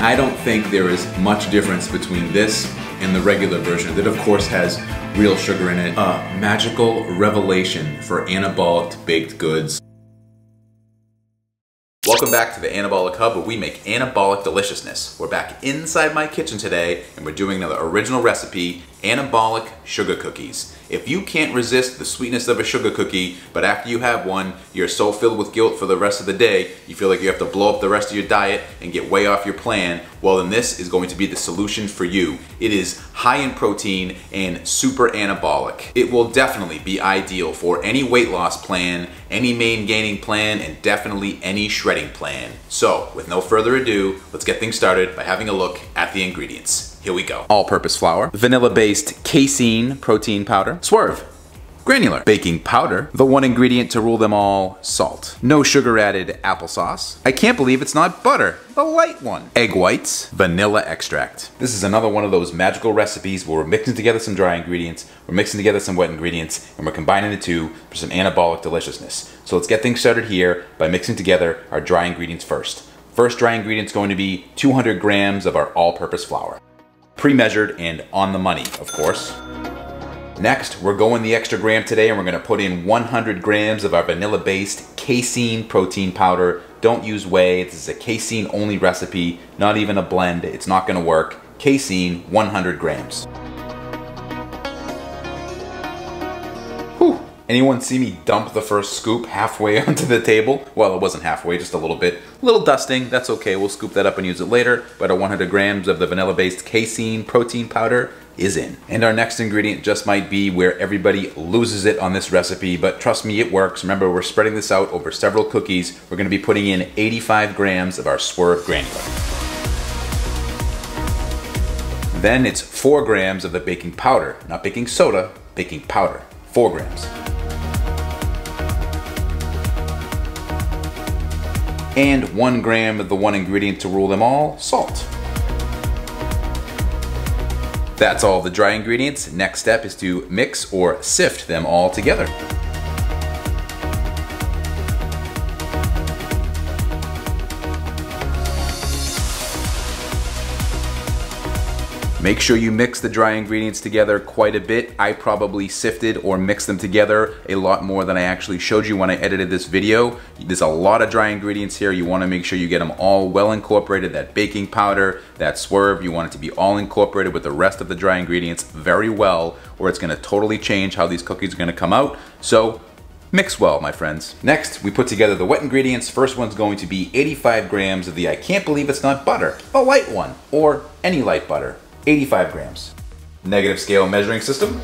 I don't think there is much difference between this and the regular version that of course has real sugar in it. A magical revelation for anabolic baked goods. Welcome back to the Anabolic Hub, where we make anabolic deliciousness. We're back inside my kitchen today and we're doing another original recipe, anabolic sugar cookies. If you can't resist the sweetness of a sugar cookie, but after you have one, you're so filled with guilt for the rest of the day, you feel like you have to blow up the rest of your diet and get way off your plan, well then this is going to be the solution for you. It is high in protein and super anabolic. It will definitely be ideal for any weight loss plan, any main gaining plan, and definitely any shredding plan. So, with no further ado, let's get things started by having a look at the ingredients. Here we go. All-purpose flour, vanilla-based casein protein powder, Swerve, granular baking powder, the one ingredient to rule them all, salt. No sugar added applesauce. I can't believe it's not butter, the light one. Egg whites, vanilla extract. This is another one of those magical recipes where we're mixing together some dry ingredients, we're mixing together some wet ingredients, and we're combining the two for some anabolic deliciousness. So let's get things started here by mixing together our dry ingredients first. First dry ingredient is going to be 200 grams of our all-purpose flour. Pre-measured and on the money, of course. Next, we're going the extra gram today and we're gonna put in 100 grams of our vanilla-based casein protein powder. Don't use whey, this is a casein only recipe, not even a blend, it's not gonna work. Casein, 100 grams. Whew. Anyone see me dump the first scoop halfway onto the table? Well, it wasn't halfway, just a little bit. A little dusting, that's okay, we'll scoop that up and use it later, but our 100 grams of the vanilla-based casein protein powder is in. And our next ingredient just might be where everybody loses it on this recipe, but trust me, it works. Remember, we're spreading this out over several cookies. We're gonna be putting in 85 grams of our Swerve granular. Then it's 4 grams of the baking powder, not baking soda, baking powder, 4 grams. And 1 gram of the one ingredient to rule them all, salt. That's all the dry ingredients. Next step is to mix or sift them all together. Make sure you mix the dry ingredients together quite a bit. I probably sifted or mixed them together a lot more than I actually showed you when I edited this video. There's a lot of dry ingredients here. You wanna make sure you get them all well incorporated. That baking powder, that Swerve, you want it to be all incorporated with the rest of the dry ingredients very well, or it's gonna totally change how these cookies are gonna come out. So, mix well, my friends. Next, we put together the wet ingredients. First one's going to be 85 grams of the I can't believe it's not butter, a light one, or any light butter. 85 grams. Negative scale measuring system.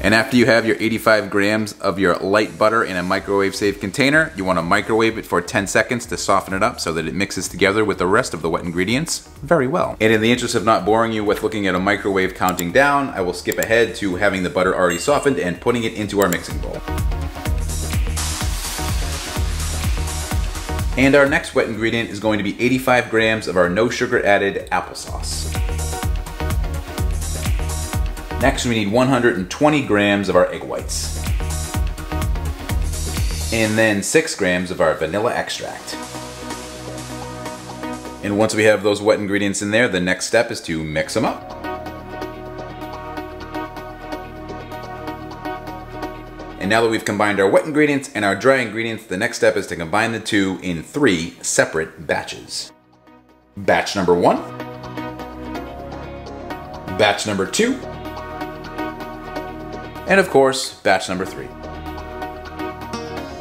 And after you have your 85 grams of your light butter in a microwave safe container, you want to microwave it for 10 seconds to soften it up so that it mixes together with the rest of the wet ingredients very well. And in the interest of not boring you with looking at a microwave counting down, I will skip ahead to having the butter already softened and putting it into our mixing bowl. And our next wet ingredient is going to be 85 grams of our no sugar added applesauce. Next, we need 120 grams of our egg whites. And then 6 grams of our vanilla extract. And once we have those wet ingredients in there, the next step is to mix them up. And now that we've combined our wet ingredients and our dry ingredients, the next step is to combine the two in 3 separate batches. Batch number 1, batch number 2, and of course, batch number 3.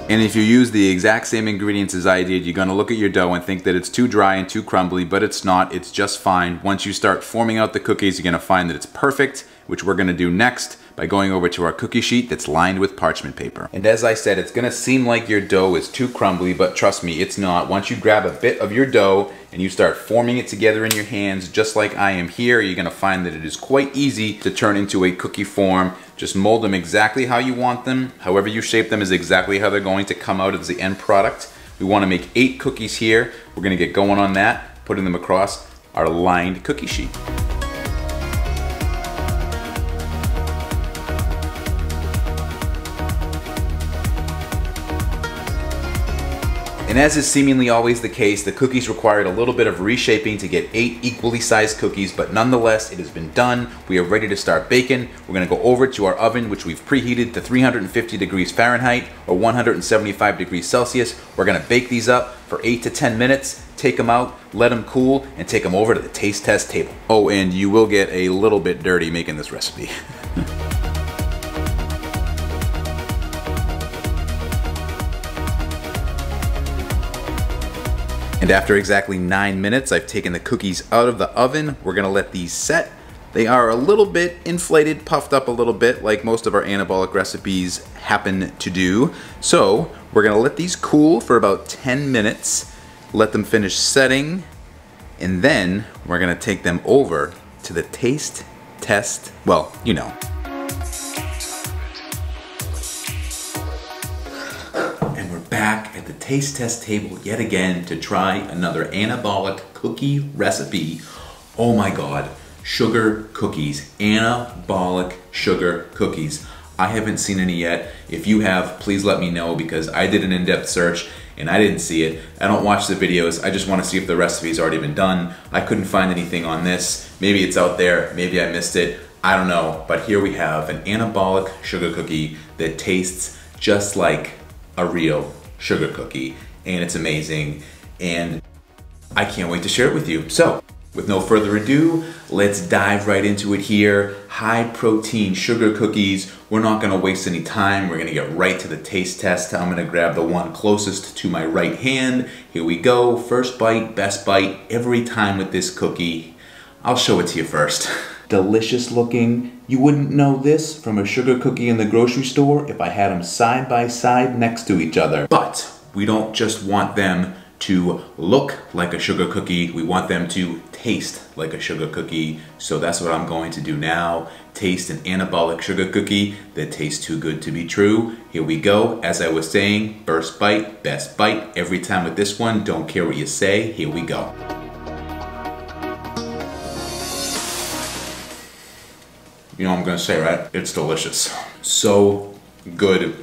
And if you use the exact same ingredients as I did, you're gonna look at your dough and think that it's too dry and too crumbly, but it's not, it's just fine. Once you start forming out the cookies, you're gonna find that it's perfect, which we're gonna do next by going over to our cookie sheet that's lined with parchment paper. And as I said, it's gonna seem like your dough is too crumbly, but trust me, it's not. Once you grab a bit of your dough and you start forming it together in your hands, just like I am here, you're gonna find that it is quite easy to turn into a cookie form. Just mold them exactly how you want them. However you shape them is exactly how they're going to come out as the end product. We wanna make 8 cookies here. We're gonna get going on that, putting them across our lined cookie sheet. And as is seemingly always the case, the cookies required a little bit of reshaping to get 8 equally sized cookies, but nonetheless, it has been done. We are ready to start baking. We're gonna go over to our oven, which we've preheated to 350 degrees Fahrenheit or 175 degrees Celsius. We're gonna bake these up for 8 to 10 minutes, take them out, let them cool, and take them over to the taste test table. Oh, and you will get a little bit dirty making this recipe. And after exactly 9 minutes, I've taken the cookies out of the oven. We're gonna let these set. They are a little bit inflated, puffed up a little bit, like most of our anabolic recipes happen to do. So we're gonna let these cool for about 10 minutes, let them finish setting, and then we're gonna take them over to the taste test, well, you know. Back at the taste test table yet again to try another anabolic cookie recipe. Oh my God, sugar cookies, anabolic sugar cookies. I haven't seen any yet. If you have, please let me know, because I did an in-depth search and I didn't see it. I don't watch the videos. I just want to see if the recipe's already been done. I couldn't find anything on this. Maybe it's out there, maybe I missed it. I don't know, but here we have an anabolic sugar cookie that tastes just like a real sugar cookie, and it's amazing, and I can't wait to share it with you. So with no further ado, let's dive right into it here. High protein sugar cookies. We're not gonna waste any time. We're gonna get right to the taste test. I'm gonna grab the one closest to my right hand. Here we go. First bite, best bite every time with this cookie. I'll show it to you first. Delicious looking. You wouldn't know this from a sugar cookie in the grocery store if I had them side by side next to each other. But we don't just want them to look like a sugar cookie, we want them to taste like a sugar cookie. So that's what I'm going to do now. Taste an anabolic sugar cookie that tastes too good to be true. Here we go. As I was saying, first bite, best bite. Every time with this one, don't care what you say. Here we go. You know what I'm gonna say, right? It's delicious. So good,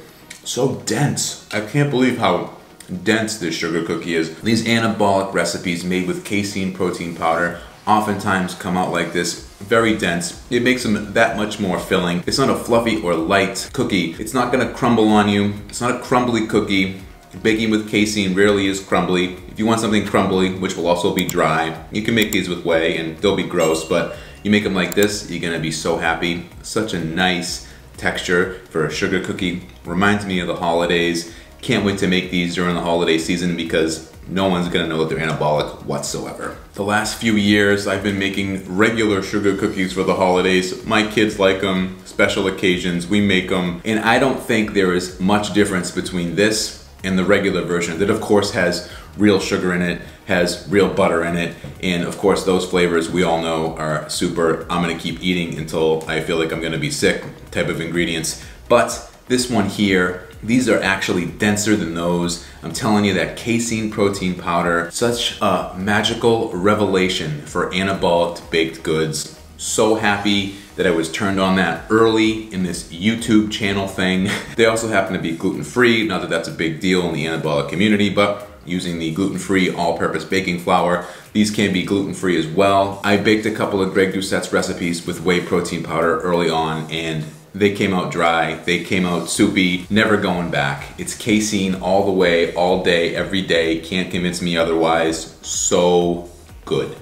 so dense. I can't believe how dense this sugar cookie is. These anabolic recipes made with casein protein powder oftentimes come out like this, very dense. It makes them that much more filling. It's not a fluffy or light cookie. It's not gonna crumble on you. It's not a crumbly cookie. Baking with casein rarely is crumbly. If you want something crumbly, which will also be dry, you can make these with whey and they'll be gross, but you make them like this, you're gonna be so happy. Such a nice texture for a sugar cookie. Reminds me of the holidays. Can't wait to make these during the holiday season because no one's gonna know that they're anabolic whatsoever. The last few years, I've been making regular sugar cookies for the holidays. My kids like them, special occasions, we make them. And I don't think there is much difference between this and the regular version that of course has real sugar in it, has real butter in it, and of course those flavors we all know are super, I'm gonna keep eating until I feel like I'm gonna be sick type of ingredients. But this one here, these are actually denser than those. I'm telling you, that casein protein powder, such a magical revelation for anabolic baked goods. So happy that I was turned on that early in this YouTube channel thing. They also happen to be gluten-free, not that that's a big deal in the anabolic community, but using the gluten-free all-purpose baking flour, these can be gluten-free as well. I baked a couple of Greg Doucette's recipes with whey protein powder early on, and they came out dry, they came out soupy, never going back. It's casein all the way, all day, every day. Can't convince me otherwise. So good.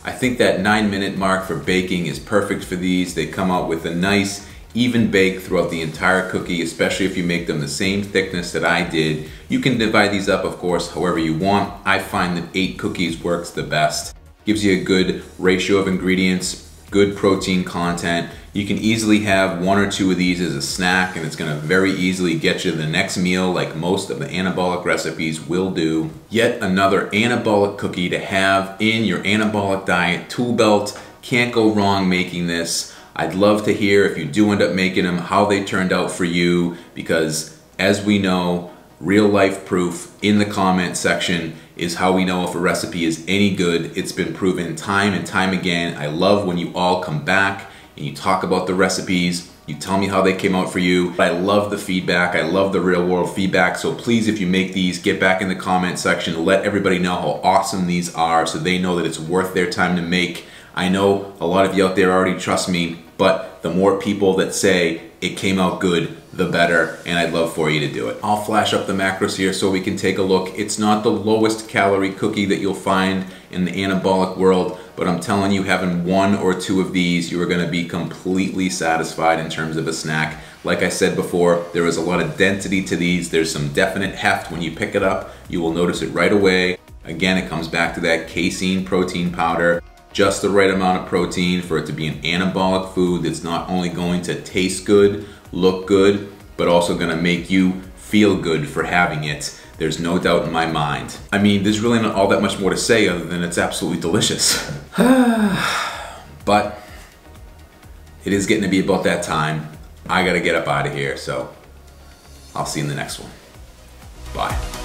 I think that 9-minute mark for baking is perfect for these. They come out with a nice, even bake throughout the entire cookie, especially if you make them the same thickness that I did. You can divide these up, of course, however you want. I find that 8 cookies works the best. Gives you a good ratio of ingredients, good protein content. You can easily have 1 or 2 of these as a snack, and it's gonna very easily get you the next meal like most of the anabolic recipes will do. Yet another anabolic cookie to have in your anabolic diet tool belt. Can't go wrong making this. I'd love to hear if you do end up making them, how they turned out for you, because as we know, real life proof in the comment section is how we know if a recipe is any good. It's been proven time and time again. I love when you all come back and you talk about the recipes. You tell me how they came out for you. I love the feedback. I love the real world feedback. So please, if you make these, get back in the comment section. Let everybody know how awesome these are so they know that it's worth their time to make. I know a lot of you out there already trust me, but the more people that say it came out good, the better, and I'd love for you to do it. I'll flash up the macros here so we can take a look. It's not the lowest calorie cookie that you'll find in the anabolic world, but I'm telling you, having 1 or 2 of these, you are gonna be completely satisfied in terms of a snack. Like I said before, there is a lot of density to these. There's some definite heft. When you pick it up, you will notice it right away. Again, it comes back to that casein protein powder. Just the right amount of protein for it to be an anabolic food that's not only going to taste good, look good, but also gonna make you feel good for having it. There's no doubt in my mind. I mean, there's really not all that much more to say other than it's absolutely delicious. But it is getting to be about that time. I gotta get up out of here, so I'll see you in the next one. Bye.